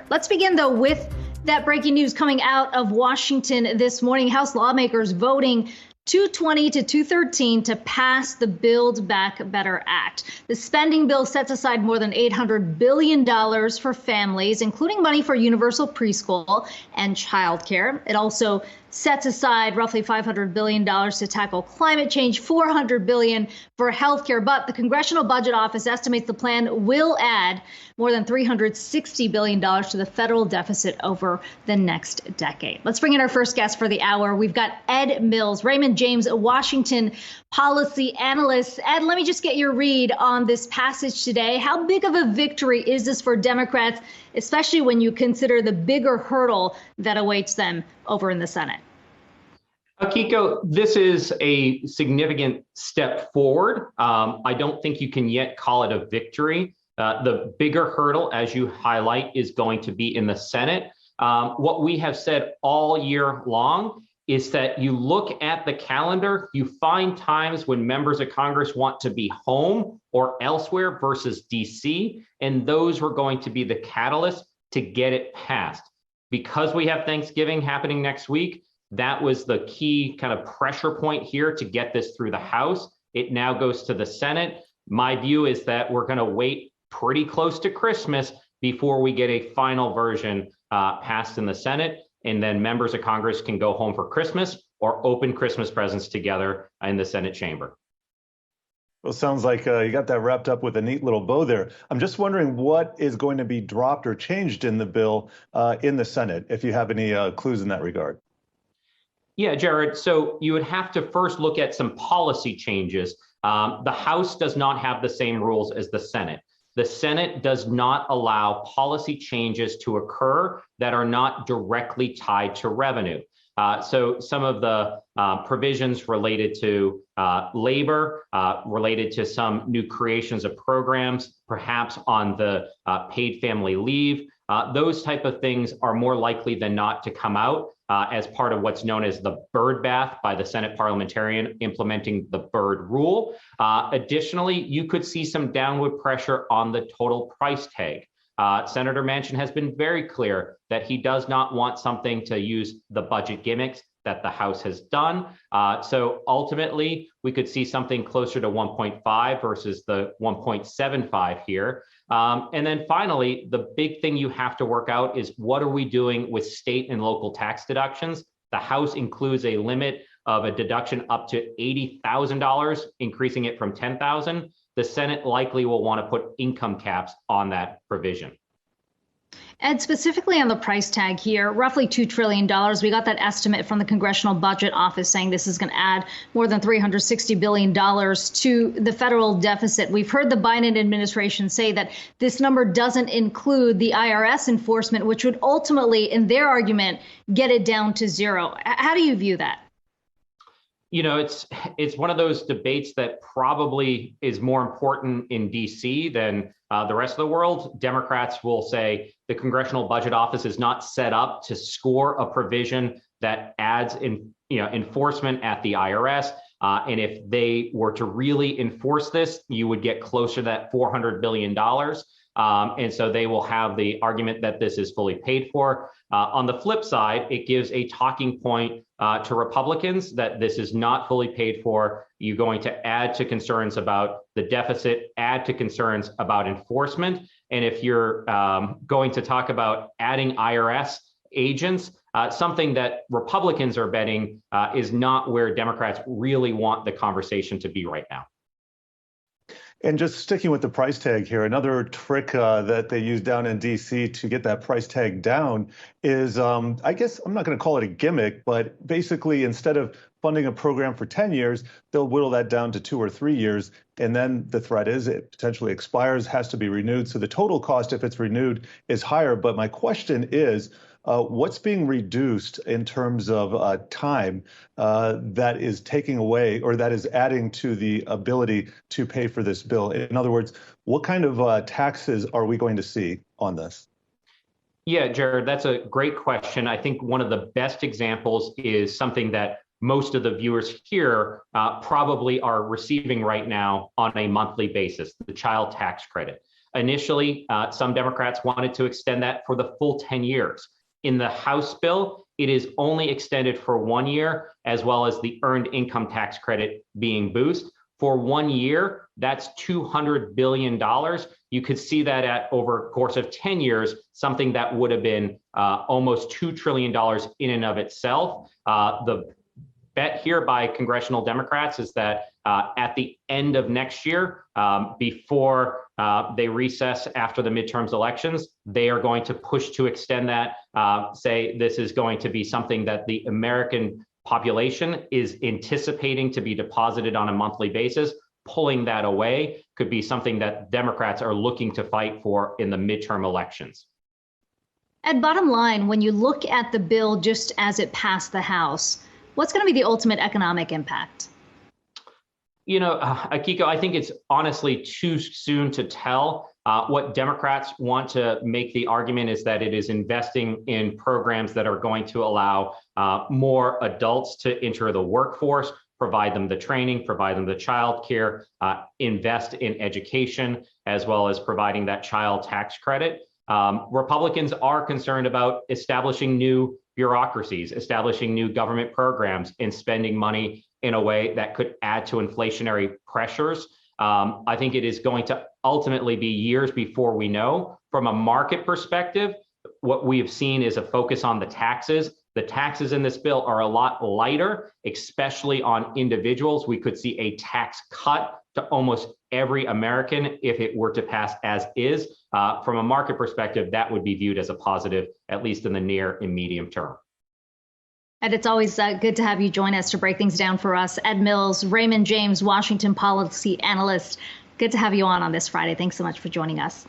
Let's begin, though, with that breaking news coming out of Washington this morning. House lawmakers voting 220 to 213 to pass the Build Back Better Act. The spending bill sets aside more than $800 billion for families, including money for universal preschool and childcare. It also sets aside roughly $500 billion to tackle climate change, $400 billion for healthcare. But the Congressional Budget Office estimates the plan will add more than $360 billion to the federal deficit over the next decade. Let's bring in our first guest for the hour. We've got Ed Mills, Raymond James, a Washington policy analyst. Ed, let me just get your read on this passage today. How big of a victory is this for Democrats, especially when you consider the bigger hurdle that awaits them over in the Senate? Kiko, this is a significant step forward. I don't think you can yet call it a victory. The bigger hurdle, as you highlight, is going to be in the Senate. What we have said all year long is that you look at the calendar, you find times when members of Congress want to be home or elsewhere versus DC, and those were going to be the catalyst to get it passed. Because we have Thanksgiving happening next week, that was the key kind of pressure point here to get this through the House. It now goes to the Senate. My view is that we're going to wait pretty close to Christmas before we get a final version passed in the Senate, and then members of Congress can go home for Christmas or open Christmas presents together in the Senate chamber. Well, sounds like you got that wrapped up with a neat little bow there. I'm just wondering what is going to be dropped or changed in the bill in the Senate, if you have any clues in that regard. Yeah, Jared. So you would have to first look at some policy changes. The House does not have the same rules as the Senate. The Senate does not allow policy changes to occur that are not directly tied to revenue. So some of the provisions related to labor, related to some new creations of programs, perhaps on the paid family leave, those type of things are more likely than not to come out as part of what's known as the bird bath by the Senate parliamentarian implementing the bird rule. Additionally, you could see some downward pressure on the total price tag. Senator Manchin has been very clear that he does not want something to use the budget gimmicks that the House has done. So ultimately, we could see something closer to 1.5 versus the 1.75 here. And then finally, the big thing you have to work out is what are we doing with state and local tax deductions? The House includes a limit of a deduction up to $80,000, increasing it from $10,000. The Senate likely will want to put income caps on that provision. Ed, specifically on the price tag here, roughly $2 trillion. We got that estimate from the Congressional Budget Office saying this is going to add more than $360 billion to the federal deficit. We've heard the Biden administration say that this number doesn't include the IRS enforcement, which would ultimately, in their argument, get it down to zero. How do you view that? You know, it's one of those debates that probably is more important in DC than the rest of the world. Democrats will say the Congressional Budget Office is not set up to score a provision that adds enforcement at the IRS. And if they were to really enforce this, you would get closer to that $400 billion. And so they will have the argument that this is fully paid for. On the flip side, it gives a talking point to Republicans that this is not fully paid for. You're going to add to concerns about the deficit, add to concerns about enforcement. And if you're going to talk about adding IRS agents, something that Republicans are betting is not where Democrats really want the conversation to be right now. And just sticking with the price tag here, another trick that they use down in DC to get that price tag down is, I guess I'm not going to call it a gimmick, but basically instead of funding a program for 10 years, they'll whittle that down to 2 or 3 years. And then the threat is it potentially expires, has to be renewed. So the total cost, if it's renewed, is higher. But my question is, what's being reduced in terms of time that is taking away or that is adding to the ability to pay for this bill? In other words, what kind of taxes are we going to see on this? Yeah, Jared, that's a great question. I think one of the best examples is something that most of the viewers here probably are receiving right now on a monthly basis, the child tax credit. Initially, some Democrats wanted to extend that for the full 10 years. In the House bill, it is only extended for 1 year, as well as the earned income tax credit being boosted. For 1 year, that's $200 billion. You could see that at over a course of 10 years, something that would have been almost $2 trillion in and of itself. The bet here by congressional Democrats is that at the end of next year, before they recess after the midterms elections, they are going to push to extend that, say this is going to be something that the American population is anticipating to be deposited on a monthly basis. Pulling that away could be something that Democrats are looking to fight for in the midterm elections. At bottom line, when you look at the bill just as it passed the House, what's going to be the ultimate economic impact? You know, Akiko, I think it's honestly too soon to tell. What Democrats want to make the argument is that it is investing in programs that are going to allow more adults to enter the workforce, provide them the training, provide them the child care, invest in education, as well as providing that child tax credit. Republicans are concerned about establishing new bureaucracies, establishing new government programs, and spending money in a way that could add to inflationary pressures. I think it is going to ultimately be years before we know. From a market perspective, what we have seen is a focus on the taxes. The taxes in this bill are a lot lighter, especially on individuals. We could see a tax cut to almost every American if it were to pass as is. From a market perspective, that would be viewed as a positive, at least in the near and medium term. And it's always good to have you join us to break things down for us. Ed Mills, Raymond James, Washington policy analyst. Good to have you on this Friday. Thanks so much for joining us.